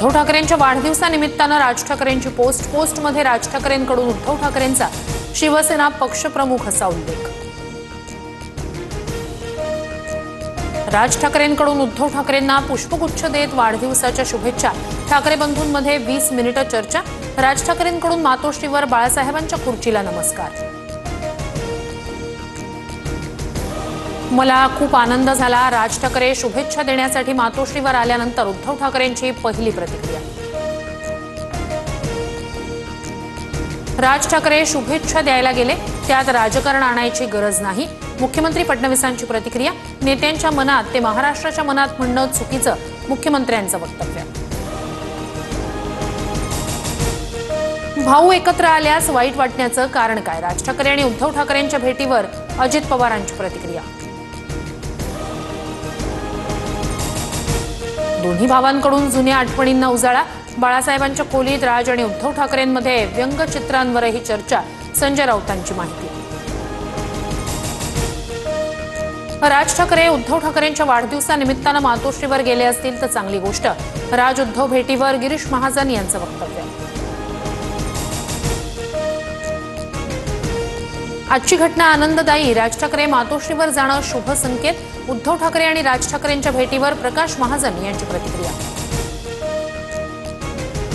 उद्धव ठाकरेंच्या वाढदिवसानिमित्तानं राज ठाकरेंची पोस्टमध्ये राज ठाकरेंकडून उद्धव ठाकरेंचा शिवसेना पक्षप्रमुख असा उल्लेख। राज ठाकरेंकडून उद्धव ठाकरेंना पुष्पगुच्छ देत वाढदिवसाच्या शुभेच्छा। ठाकरे बंधूंमध्ये 20 मिनिटं चर्चा। राज ठाकरेंकडून मातोश्रीवर बाळासाहेबांच्या खुर्चीला नमस्कार। मला खूप आनंद झाला। राज ठाकरे शुभेच्छा देण्यासाठी मातोश्रीवर आल्यानंतर उद्धव ठाकरेंची पहिली प्रतिक्रिया। राज ठाकरे शुभेच्छा द्यायला गेले, त्यात राजकारण आणायची गरज नाही। मुख्यमंत्री फडणवीसांची प्रतिक्रिया। नेत्यांच्या मनात ते महाराष्ट्राच्या मनात म्हणणं चुकीचं, मुख्यमंत्र्यांचं वक्तव्य। भाऊ एकत्र आल्यास वाईट वाटण्याचं कारण काय? राज ठाकरे आणि उद्धव ठाकरेंच्या भेटीवर अजित पवारांची प्रतिक्रिया। दोन्ही भावांकडून जुन्या आठवणींना उजाळा। बाळासाहेबांच्या खोलीत राज आणि उद्धव ठाकरेंमध्ये व्यंगचित्रांवरही चर्चा। संजय राऊतांची माहिती। राज ठाकरे उद्धव ठाकरेंच्या वाढदिवसानिमित्तानं मातोश्रीवर गेले असतील तर चांगली गोष्ट। राज उद्धव भेटीवर गिरीश महाजन यांचं वक्तव्य। आजची घटना आनंददायी। राज ठाकरे मातोश्रीवर जाणं शुभ संकेत। उद्धव ठाकरे आणि राज ठाकरेंच्या भेटीवर प्रकाश महाजन यांची प्रतिक्रिया।